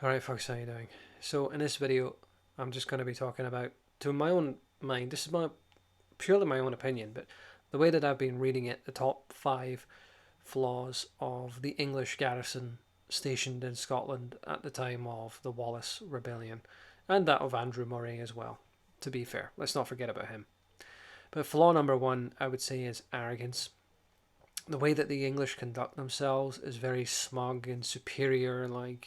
Alright folks, how you doing? So in this video, I'm just going to be talking about, to my own mind, this is purely my own opinion, but the way that I've been reading it, the top 5 flaws of the English garrison stationed in Scotland at the time of the Wallace Rebellion, and that of Andrew Murray as well, to be fair. Let's not forget about him. But flaw number 1, I would say, is arrogance. The way that the English conduct themselves is very smug and superior and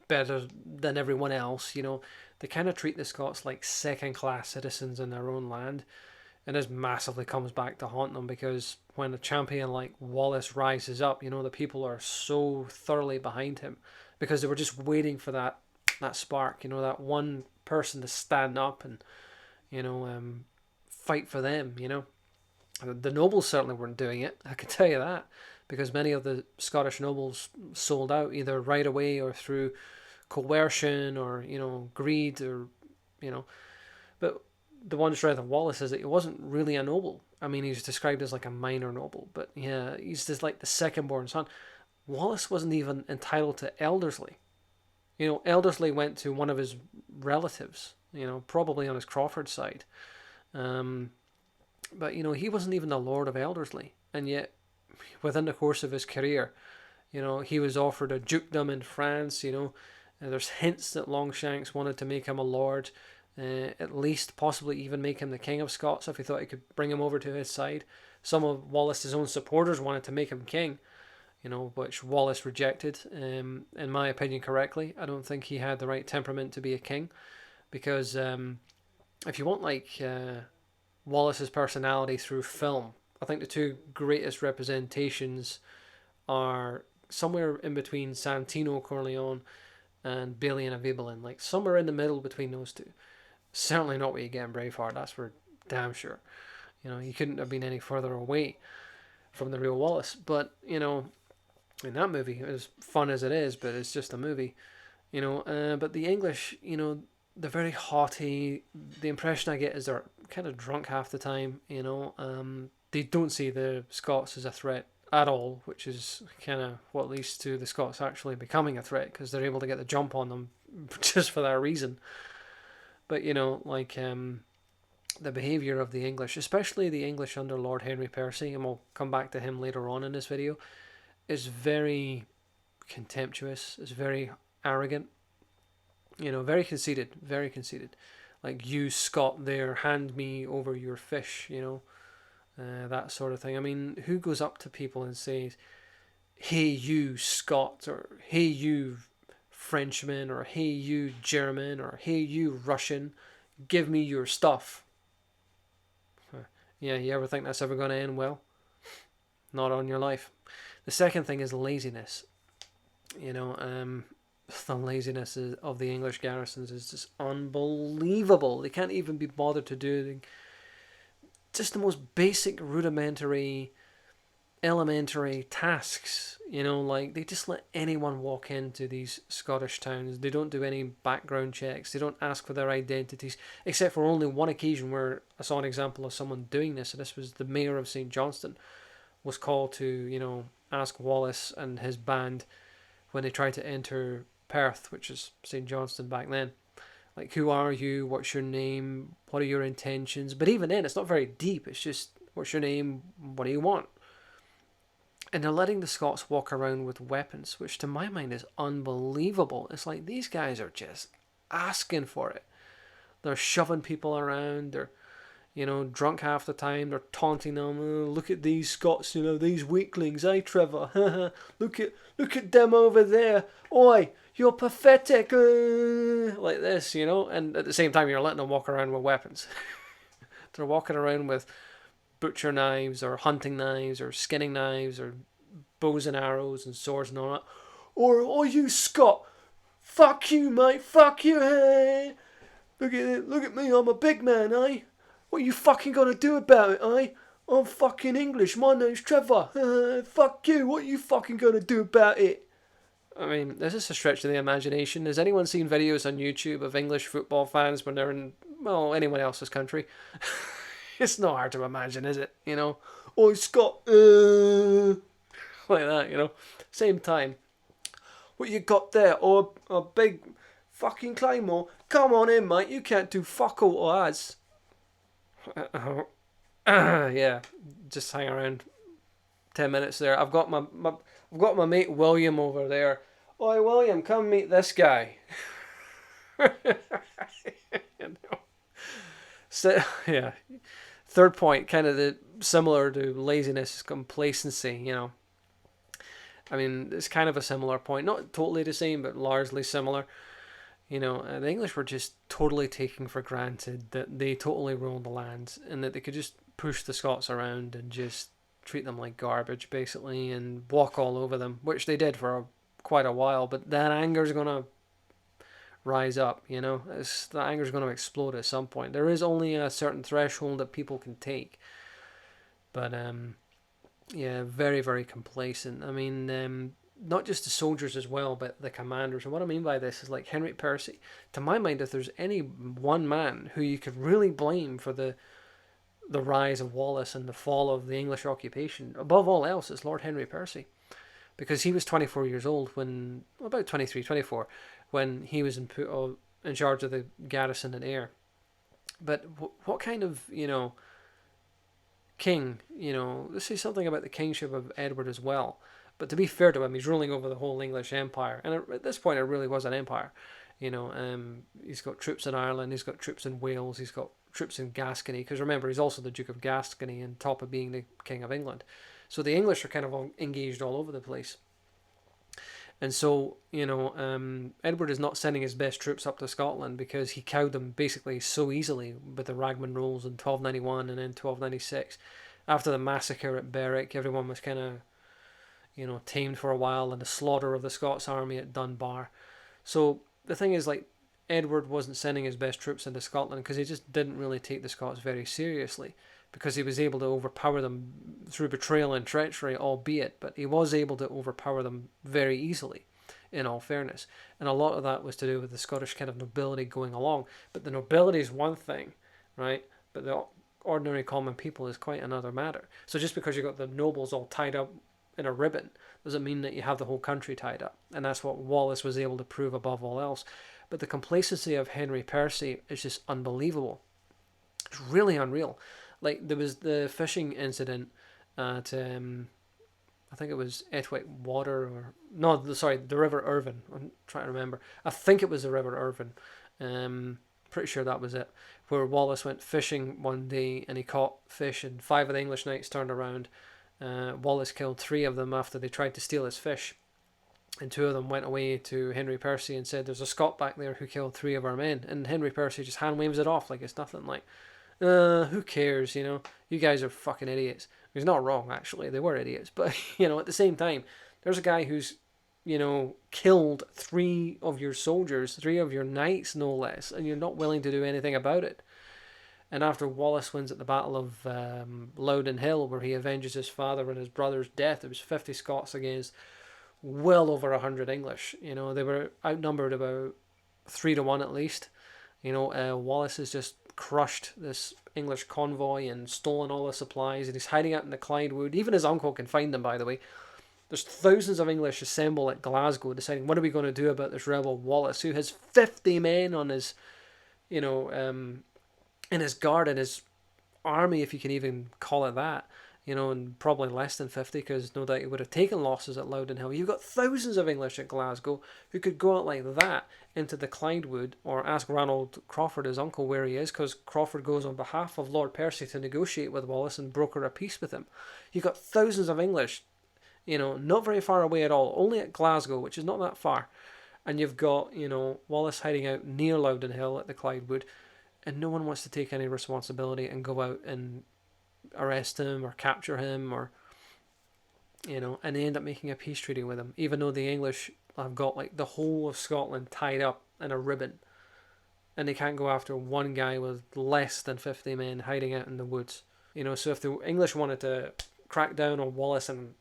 better than everyone else. They kind of treat the Scots like second class citizens in their own land, and this massively comes back to haunt them because when a champion like Wallace rises up, the people are so thoroughly behind him because they were just waiting for that spark, that one person to stand up and you know fight for them. The nobles certainly weren't doing it, I can tell you that, because many of the Scottish nobles sold out either right away or through coercion or greed or you know. But the one strength of Wallace is that he wasn't really a noble. I mean, he's described as like a minor noble, but yeah, he's just like the second born son. Wallace wasn't even entitled to elderslie. Elderslie went to one of his relatives. Probably on his Crawford side. Um, but he wasn't even the Lord of Elderslie, and yet within the course of his career, he was offered a dukedom in France. There's hints that Longshanks wanted to make him a lord, at least possibly even make him the King of Scots if he thought he could bring him over to his side. Some of Wallace's own supporters wanted to make him king, which Wallace rejected. In my opinion, correctly. I don't think he had the right temperament to be a king, because if you want Wallace's personality through film, I think the two greatest representations are somewhere in between Santino Corleone and Balin of Ibelin, like somewhere in the middle between those two. Certainly not what you get in Braveheart, that's for damn sure. You couldn't have been any further away from the real Wallace. But, in that movie, as fun as it is, but it's just a movie, but the English, they're very haughty. The impression I get is they're kind of drunk half the time. They don't see the Scots as a threat at all, which is kind of what leads to the Scots actually becoming a threat because they're able to get the jump on them just for that reason. But the behaviour of the English, especially the English under Lord Henry Percy, and we'll come back to him later on in this video, is very contemptuous. Is very arrogant. Very conceited. Very conceited. Like, you Scot there, hand me over your fish. That sort of thing. I mean, who goes up to people and says, "Hey, you Scot," or "Hey, you Frenchman," or "Hey, you German," or "Hey, you Russian, give me your stuff"? Yeah, you ever think that's ever going to end well? Not on your life. The second thing is laziness. The laziness of the English garrisons is just unbelievable. They can't even be bothered to do just the most basic, rudimentary, elementary tasks. They just let anyone walk into these Scottish towns. They don't do any background checks. They don't ask for their identities, except for only one occasion where I saw an example of someone doing this. And this was the mayor of St. Johnston was called to, ask Wallace and his band when they tried to enter Perth, which is St. Johnston back then. Like, who are you? What's your name? What are your intentions? But even then, it's not very deep. It's just, what's your name? What do you want? And they're letting the Scots walk around with weapons, which to my mind is unbelievable. It's like these guys are just asking for it. They're shoving people around. They're, drunk half the time. They're taunting them. "Oh, look at these Scots, these weaklings, eh, Trevor? look at them over there. Oi, you're pathetic." Like this, and at the same time, you're letting them walk around with weapons. They're walking around with butcher knives or hunting knives or skinning knives or bows and arrows and swords and all that. Or you Scot, fuck you, mate, fuck you, hey. Look at me, I'm a big man, eh? What you fucking gonna do about it, eh? I'm fucking English, my name's Trevor. Fuck you, what you fucking gonna do about it? I mean, this is a stretch of the imagination. Has anyone seen videos on YouTube of English football fans when they're in, well, anyone else's country? It's not hard to imagine, is it? Oh, Scott, like that, Same time, What you got there? Oh, a big fucking claymore. Come on in, mate. You can't do fuck all to us. Yeah, just hang around 10 minutes there. I've got my mate William over there. Oi, William, come meet this guy. So yeah, third point, kind of the similar to laziness, complacency. I mean, it's kind of a similar point, not totally the same, but largely similar. The English were just totally taking for granted that they totally ruled the land and that they could just push the Scots around and just treat them like garbage, basically, and walk all over them, which they did for quite a while. But that anger's gonna rise up. That anger's gonna explode at some point. There is only a certain threshold that people can take, but yeah, very very complacent. I mean, not just the soldiers as well, but the commanders. And what I mean by this is like Henry Percy. To my mind, if there's any one man who you could really blame for the rise of Wallace and the fall of the English occupation, above all else, it's Lord Henry Percy. Because he was 24 years old when, about 23, 24, when he was in charge of the garrison in Ayr. But what kind of, king, let's say something about the kingship of Edward as well. But to be fair to him, he's ruling over the whole English empire. And at this point, it really was an empire. He's got troops in Ireland, he's got troops in Wales, he's got troops in Gascony. Because remember, he's also the Duke of Gascony on top of being the King of England. So the English are kind of engaged all over the place. And so, Edward is not sending his best troops up to Scotland because he cowed them basically so easily with the Ragman Rolls in 1291 and then 1296. After the massacre at Berwick, everyone was kind of, tamed for a while, and the slaughter of the Scots army at Dunbar. So the thing is, like, Edward wasn't sending his best troops into Scotland because he just didn't really take the Scots very seriously, because he was able to overpower them through betrayal and treachery, albeit, but he was able to overpower them very easily, in all fairness. And a lot of that was to do with the Scottish kind of nobility going along. But the nobility is one thing, right? But the ordinary common people is quite another matter. So just because you've got the nobles all tied up in a ribbon doesn't mean that you have the whole country tied up. And that's what Wallace was able to prove above all else. But the complacency of Henry Percy is just unbelievable. It's really unreal. Like, there was the fishing incident at, I think it was Etwick Water, or, no, sorry, the River Irvine. I'm trying to remember. I think it was the River Irvine. Pretty sure that was it. Where Wallace went fishing one day and he caught fish, and 5 of the English knights turned around. Wallace killed 3 of them after they tried to steal his fish. And 2 of them went away to Henry Percy and said, "There's a Scot back there who killed 3 of our men." And Henry Percy just hand waves it off like it's nothing. Like, who cares, you guys are fucking idiots. He's not wrong, actually, they were idiots, but at the same time, there's a guy who's killed 3 of your soldiers, 3 of your knights, no less, and you're not willing to do anything about it. And after Wallace wins at the Battle of Loudon Hill, where he avenges his father and his brother's death, it was 50 Scots against well over 100 English. They were outnumbered about 3-1 at least. Wallace has just crushed this English convoy and stolen all the supplies, and he's hiding out in the Clyde Wood. Even his uncle can find them, by the way. There's thousands of English assemble at Glasgow deciding, what are we going to do about this rebel Wallace, who has 50 men on his, in his guard, in his army, if you can even call it that. And probably less than 50, because no doubt he would have taken losses at Loudon Hill. You've got thousands of English at Glasgow who could go out like that into the Clyde Wood, or ask Ranald Crawford, his uncle, where he is, because Crawford goes on behalf of Lord Percy to negotiate with Wallace and broker a peace with him. You've got thousands of English, not very far away at all, only at Glasgow, which is not that far. And you've got, Wallace hiding out near Loudon Hill at the Clyde Wood, and no one wants to take any responsibility and go out and arrest him or capture him, or and they end up making a peace treaty with him, even though the English have got like the whole of Scotland tied up in a ribbon, and they can't go after one guy with less than 50 men hiding out in the woods. So if the English wanted to crack down on Wallace and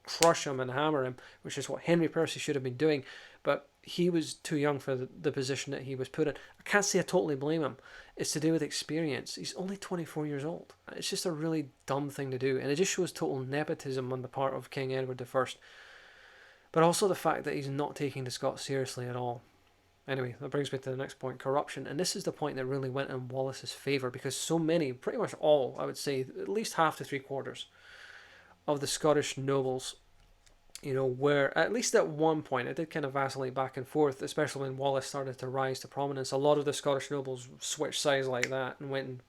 crush him and hammer him, which is what Henry Percy should have been doing, but he was too young for the position that he was put in. I can't say I totally blame him. It's to do with experience. He's only 24 years old. It's just a really dumb thing to do, and it just shows total nepotism on the part of King Edward I. but also the fact that he's not taking the Scots seriously at all. Anyway, that brings me to the next point, corruption. And this is the point that really went in Wallace's favour, because so many, pretty much all, I would say, at least half to three quarters of the Scottish nobles, were, at least at one point, it did kind of vacillate back and forth, especially when Wallace started to rise to prominence. A lot of the Scottish nobles switched sides like that and went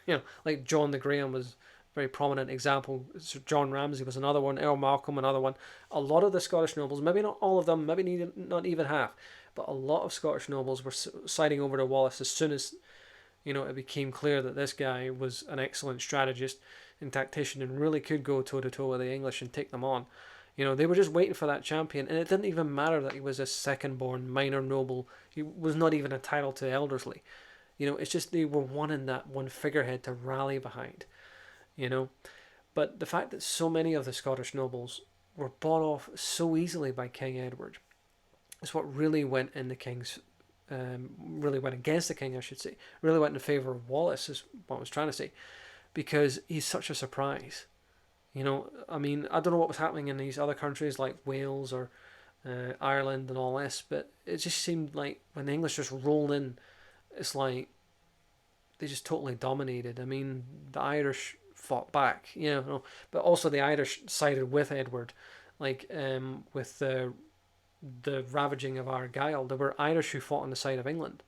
and, like John the Graham was a very prominent example. Sir John Ramsay was another one, Earl Malcolm another one. A lot of the Scottish nobles, maybe not all of them, maybe not even half, but a lot of Scottish nobles were siding over to Wallace as soon as it became clear that this guy was an excellent strategist and tactician and really could go toe to toe with the English and take them on. They were just waiting for that champion, and it didn't even matter that he was a second-born minor noble. He was not even entitled to elderly. It's just they were wanting that one figurehead to rally behind. But the fact that so many of the Scottish nobles were bought off so easily by King Edward is what really went in the king's, really went against the king, I should say. Really went in favour of Wallace, is what I was trying to say, because he's such a surprise. I don't know what was happening in these other countries like Wales or Ireland and all this, but it just seemed like when the English just rolled in, it's like they just totally dominated. The Irish fought back, but also the Irish sided with Edward, like with the ravaging of Argyll. There were Irish who fought on the side of England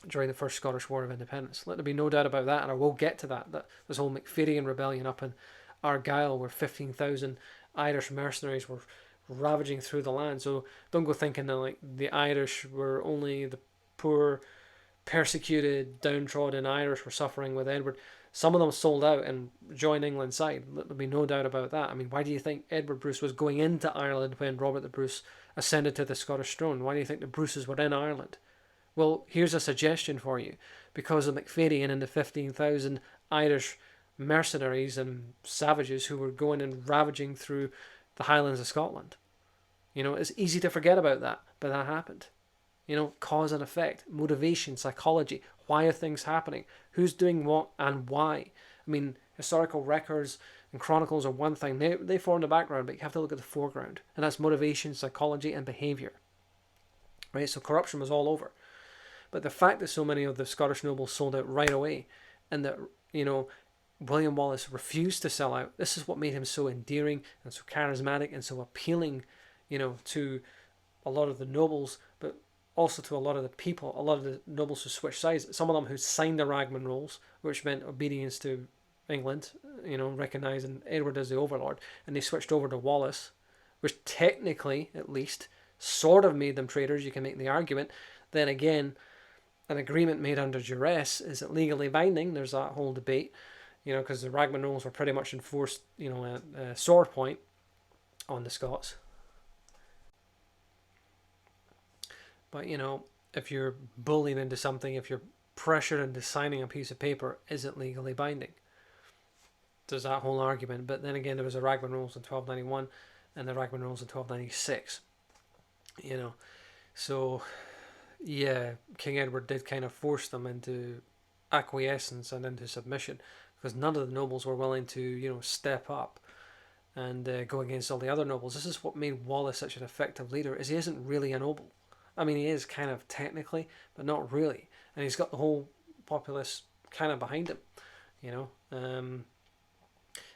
during the First Scottish War of Independence. Let there be no doubt about that, and I will get to that. That this whole McPherson rebellion up in Argyll, where 15,000 Irish mercenaries were ravaging through the land. So don't go thinking that like the Irish were only the poor, persecuted, downtrodden Irish were suffering with Edward. Some of them sold out and joined England's side. There'll be no doubt about that. Why do you think Edward Bruce was going into Ireland when Robert the Bruce ascended to the Scottish throne? Why do you think the Bruces were in Ireland? Well, here's a suggestion for you. Because of McPherson and the 15,000 Irish mercenaries and savages who were going and ravaging through the Highlands of Scotland. It's easy to forget about that, but that happened. Cause and effect, motivation, psychology. Why are things happening? Who's doing what and why? Historical records and chronicles are one thing. They form the background, but you have to look at the foreground. And that's motivation, psychology, and behaviour. Right? So corruption was all over. But the fact that so many of the Scottish nobles sold out right away, and that, William Wallace refused to sell out, this is what made him so endearing and so charismatic and so appealing, to a lot of the nobles, but also to a lot of the people, a lot of the nobles who switched sides, some of them who signed the Ragman Rolls, which meant obedience to England, recognising Edward as the overlord, and they switched over to Wallace, which technically, at least, sort of made them traitors. You can make the argument. Then again, an agreement made under duress, is it legally binding? There's that whole debate, because the Ragman Rolls were pretty much enforced, at a sword point on the Scots. But, if you're bullied into something, if you're pressured into signing a piece of paper, is it legally binding? There's that whole argument. But then again, there was a Ragman Rolls in 1291 and the Ragman Rolls in 1296. So, yeah, King Edward did kind of force them into acquiescence and into submission, because none of the nobles were willing to, step up and go against all the other nobles. This is what made Wallace such an effective leader, is he isn't really a noble. He is kind of technically, but not really. And he's got the whole populace kind of behind him,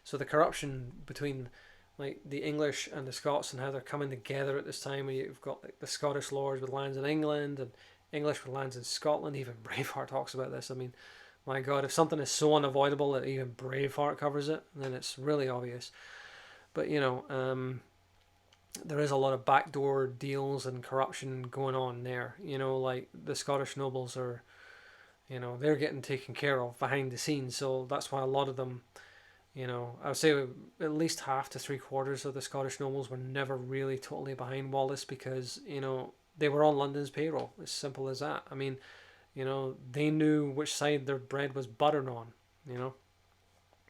So the corruption between like the English and the Scots and how they're coming together at this time, where you've got like the Scottish lords with lands in England and English with lands in Scotland. Even Braveheart talks about this. My God, if something is so unavoidable that even Braveheart covers it, then it's really obvious. But there is a lot of backdoor deals and corruption going on there. Like the Scottish nobles are, they're getting taken care of behind the scenes. So that's why a lot of them, I would say at least half to three quarters of the Scottish nobles were never really totally behind Wallace, because, they were on London's payroll. As simple as that. They knew which side their bread was buttered on,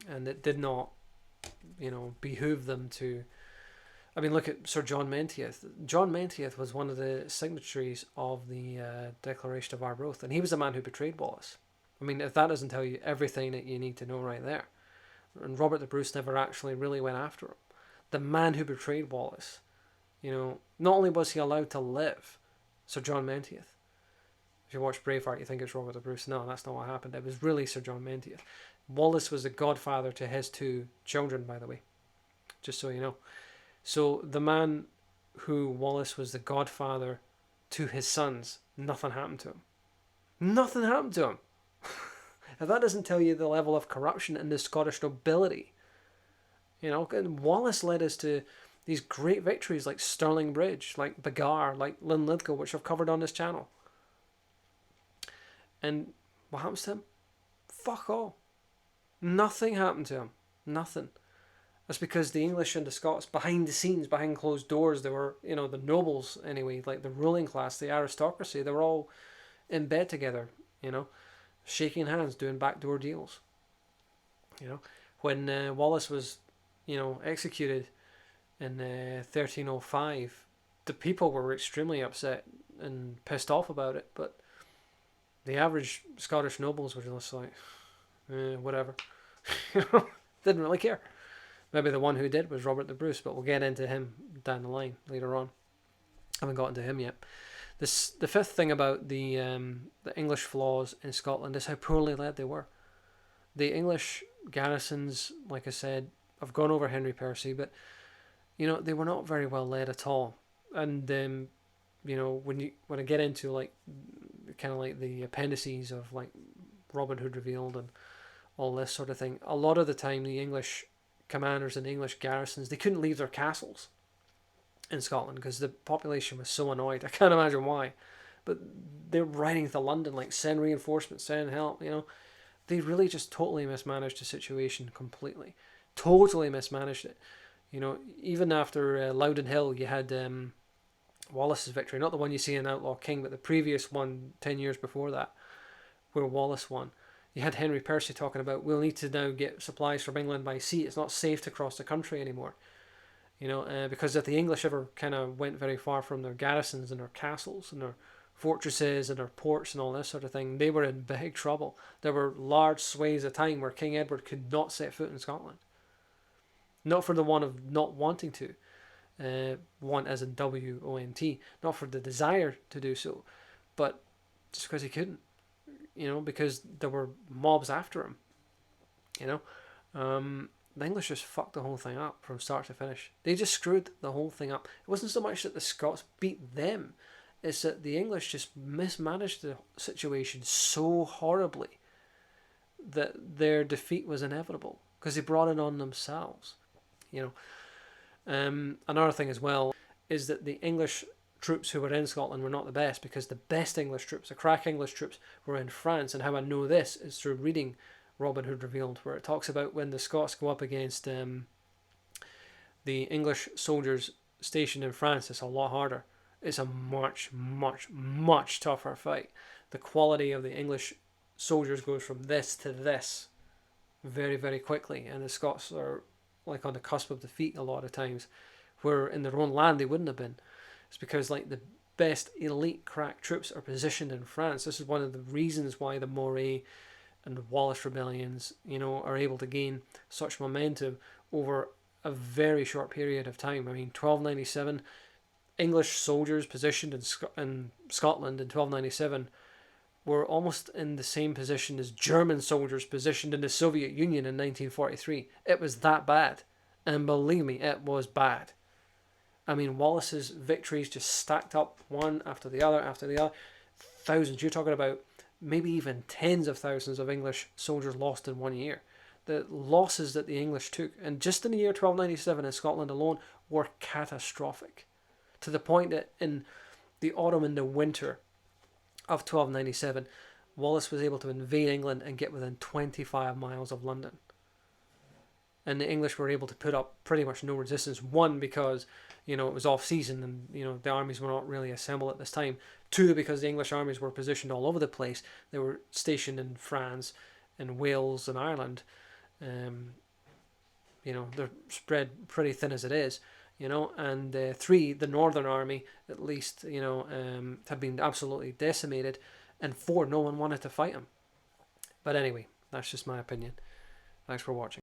and it did not, behoove them to. Look at Sir John Menteith. John Menteith was one of the signatories of the Declaration of Arbroath, and he was the man who betrayed Wallace. If that doesn't tell you everything that you need to know right there. And Robert the Bruce never actually really went after him. The man who betrayed Wallace, You know, not only was he allowed to live, Sir John Menteith. If you watch Braveheart, you think it's Robert the Bruce. No, that's not what happened. It was really Sir John Menteith. Wallace was the godfather to his two children, by the way, just so you know. So the man who Wallace was the godfather to his sons, nothing happened to him. Nothing happened to him. If that doesn't tell you the level of corruption in the Scottish nobility, you know, and Wallace led us to these great victories like Stirling Bridge, like Begar, like Linlithgow, which I've covered on this channel. And what happens to him? Fuck all. Nothing happened to him. Nothing. That's because the English and the Scots, behind the scenes, behind closed doors, they were, you know, the nobles anyway, like the ruling class, the aristocracy, they were all in bed together, you know, shaking hands, doing backdoor deals. You know, when Wallace was, you know, executed in 1305, the people were extremely upset and pissed off about it, but the average Scottish nobles were just like, whatever. You know, didn't really care. Maybe the one who did was Robert the Bruce, but we'll get into him down the line later on. Haven't gotten to him yet. The fifth thing about the English flaws in Scotland is how poorly led they were. The English garrisons, like I said, I've gone over Henry Percy, but you know they were not very well led at all. And you know when I get into like kind of like the appendices of like Robin Hood Revealed and all this sort of thing, a lot of the time the English commanders and English garrisons, they couldn't leave their castles in Scotland because the population was so annoyed. I can't imagine why, but they're writing to London like send reinforcements, send help. You know, they really just totally mismanaged the situation completely. Totally mismanaged it. You know, even after Loudon Hill, you had Wallace's victory, not the one you see in Outlaw King, but the previous one 10 years before that, where Wallace won. You had Henry Percy talking about, we'll need to now get supplies from England by sea. It's not safe to cross the country anymore. You know, because if the English ever kind of went very far from their garrisons and their castles and their fortresses and their ports and all this sort of thing, they were in big trouble. There were large swathes of time where King Edward could not set foot in Scotland. Not for the one of not wanting to, want as in W-O-N-T, not for the desire to do so, but just because he couldn't. You know, because there were mobs after him. You know, the English just fucked the whole thing up from start to finish. They just screwed the whole thing up. It wasn't so much that the Scots beat them, it's that the English just mismanaged the situation so horribly that their defeat was inevitable because they brought it on themselves. You know, another thing as well is that the English troops who were in Scotland were not the best, because the best English troops, the crack English troops, were in France. And how I know this is through reading Robin Hood Revealed, where it talks about when the Scots go up against the English soldiers stationed in France, it's a lot harder. It's a much, much, much tougher fight. The quality of the English soldiers goes from this to this very, very quickly, and the Scots are like on the cusp of defeat a lot of times, where in their own land they wouldn't have been. It's because like the best elite crack troops are positioned in France. This is one of the reasons why the Moray and the Wallace rebellions, you know, are able to gain such momentum over a very short period of time. I mean, 1297, English soldiers positioned in Scotland in 1297 were almost in the same position as German soldiers positioned in the Soviet Union in 1943. It was that bad. And believe me, it was bad. I mean, Wallace's victories just stacked up one after the other after the other. Thousands. You're talking about maybe even tens of thousands of English soldiers lost in 1 year. The losses that the English took, and just in the year 1297 in Scotland alone, were catastrophic. To the point that in the autumn and the winter of 1297, Wallace was able to invade England and get within 25 miles of London. And the English were able to put up pretty much no resistance. One, because, you know, it was off season and, you know, the armies were not really assembled at this time. Two, because the English armies were positioned all over the place. They were stationed in France and Wales and Ireland. You know, they're spread pretty thin as it is, you know. And three, the Northern Army, at least, you know, had been absolutely decimated. And four, no one wanted to fight them. But anyway, that's just my opinion. Thanks for watching.